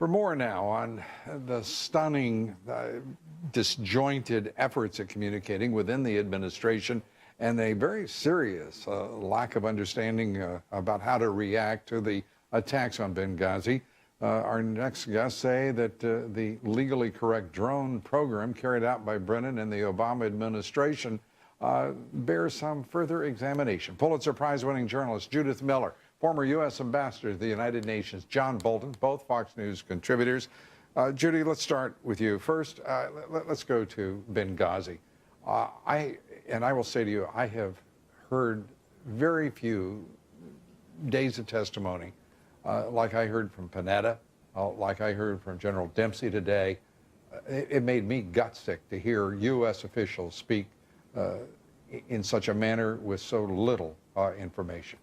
For more now on the stunning, disjointed efforts at communicating within the administration and a very serious lack of understanding about how to react to the attacks on Benghazi, our next guests say that the legally correct drone program carried out by Brennan and the Obama administration bears some further examination. Pulitzer Prize-winning journalist Judith Miller, former U.S. ambassador to the United Nations, John Bolton, both Fox News contributors. Judy, let's start with you. First, let's go to Benghazi. I will say to you, I have heard very few days of testimony like I heard from Panetta, like I heard from General Dempsey today. It made me gutsick to hear U.S. officials speak in such a manner with so little information.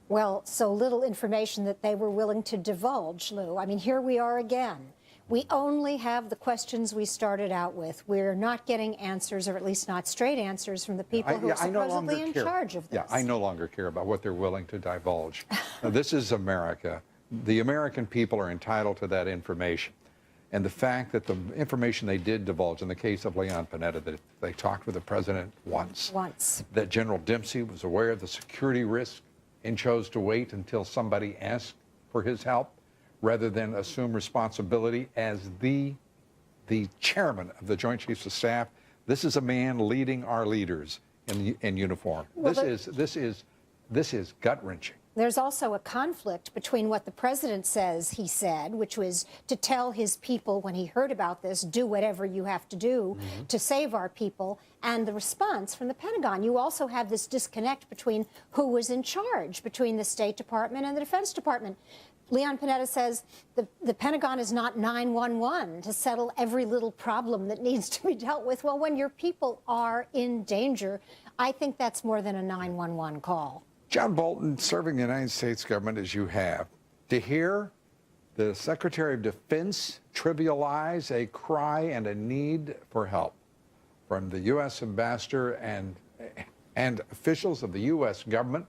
Well, so little information that they were willing to divulge, Lou. I mean, here we are again. We only have the questions we started out with. We're not getting answers, or at least not straight answers, from the people who are supposedly in charge of this. Yeah, I no longer care about what they're willing to divulge. This is America. The American people are entitled to that information. And the fact that the information they did divulge, in the case of Leon Panetta, that they talked with the president once. That General Dempsey was aware of the security risk and chose to wait until somebody asked for his help, rather than assume responsibility as the chairman of the Joint Chiefs of Staff. This is a man leading our leaders in uniform. Well, this is gut-wrenching. There's also a conflict between what the president says he said, which was to tell his people when he heard about this, do whatever you have to do to save our people, and the response from the Pentagon. You also have this disconnect between who was in charge, between the State Department and the Defense Department. Leon Panetta says the Pentagon is not 911 to settle every little problem that needs to be dealt with. Well, when your people are in danger, I think that's more than a 911 call. John Bolton, serving the United States government as you have, to hear the Secretary of Defense trivialize a cry and a need for help from the U.S. ambassador and officials of the U.S. government,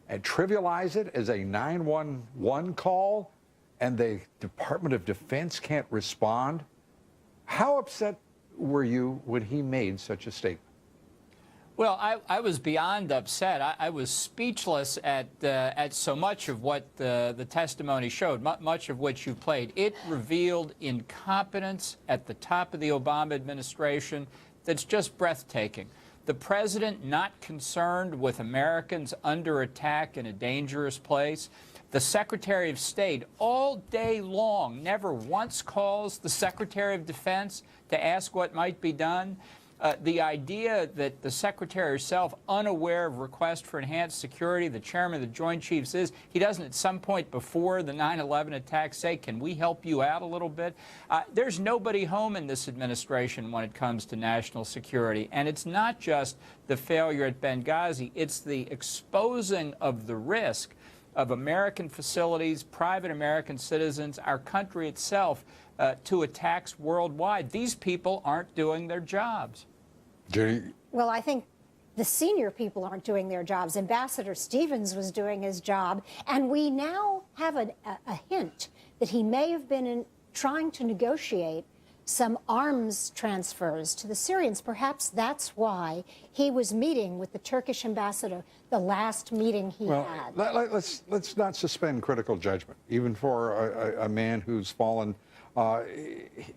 and trivialize it as a 911 call, and the Department of Defense can't respond. How upset were you when he made such a statement? Well, I was beyond upset. I was speechless at so much of what the testimony showed, much of which you played. It revealed incompetence at the top of the Obama administration that's just breathtaking. The president not concerned with Americans under attack in a dangerous place. The Secretary of State all day long never once calls the Secretary of Defense to ask what might be done. The idea that the Secretary herself, unaware of requests for enhanced security, the chairman of the Joint Chiefs he doesn't at some point before the 9/11 attack say, can we help you out a little bit? There's nobody home in this administration when it comes to national security. And it's not just the failure at Benghazi, it's the exposing of the risk of American facilities, private American citizens, our country itself, to attacks worldwide. These people aren't doing their jobs. Well, I think the senior people aren't doing their jobs. Ambassador Stevens was doing his job, and we now have a hint that he may have been trying to negotiate some arms transfers to the Syrians. Perhaps that's why he was meeting with the Turkish ambassador, the last meeting he had. Let's not suspend critical judgment, even for a man who's fallen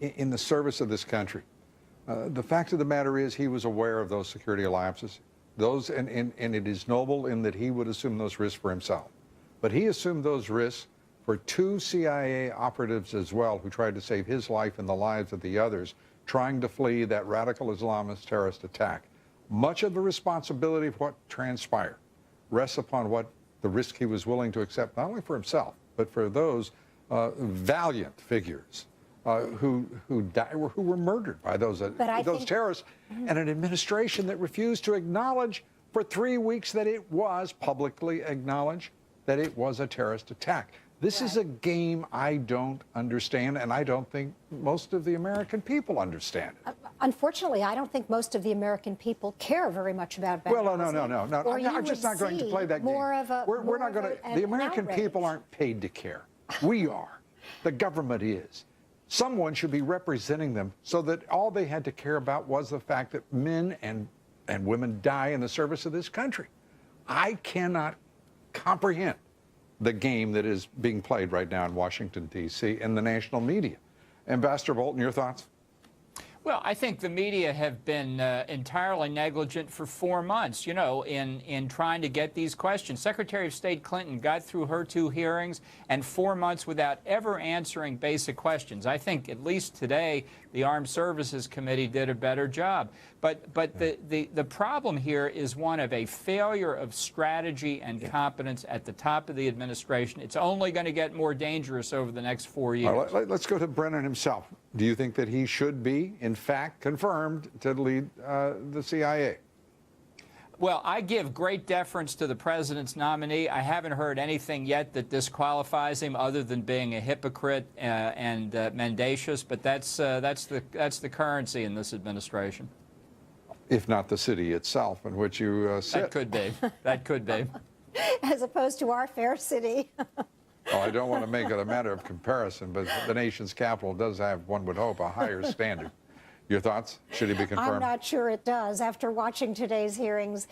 in the service of this country. The fact of the matter is he was aware of those security alliances, and it is noble in that he would assume those risks for himself. But he assumed those risks for two CIA operatives as well, who tried to save his life and the lives of the others, trying to flee that radical Islamist terrorist attack. Much of the responsibility of what transpired rests upon what the risk he was willing to accept, not only for himself, but for those valiant figures who were murdered by those terrorists, and an administration that refused to acknowledge for 3 weeks that it was publicly acknowledged that it was a terrorist attack. This is a game I don't understand, and I don't think most of the American people understand it. Unfortunately, I don't think most of the American people care very much about Benghazi. Well, no. I'm just not going to play that game. We're not going to. The American people aren't paid to care. We are. The government is. Someone should be representing them so that all they had to care about was the fact that men and women die in the service of this country. I cannot comprehend the game that is being played right now in Washington, D.C. and the national media. Ambassador Bolton, your thoughts? Well, I think the media have been entirely negligent for 4 months, you know, in trying to get these questions. Secretary of State Clinton got through her 2 hearings and 4 months without ever answering basic questions. I think at least today the Armed Services Committee did a better job. But the problem here is one of a failure of strategy and competence at the top of the administration. It's only going to get more dangerous over the next 4 years. Let's go to Brennan himself. Do you think that he should be, in fact, confirmed to lead the CIA? Well, I give great deference to the president's nominee. I haven't heard anything yet that disqualifies him other than being a hypocrite and mendacious, but that's the currency in this administration. If not the city itself in which you sit. That could be. That could be. As opposed to our fair city. Well, I don't want to make it a matter of comparison, but the nation's capital does have, one would hope, a higher standard. Your thoughts? Should he be confirmed? I'm not sure it does. After watching today's hearings,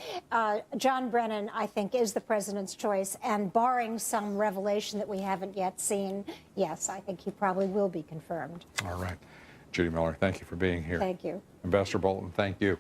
John Brennan, I think, is the president's choice. And barring some revelation that we haven't yet seen, yes, I think he probably will be confirmed. All right. Judy Miller, thank you for being here. Thank you. Ambassador Bolton, thank you.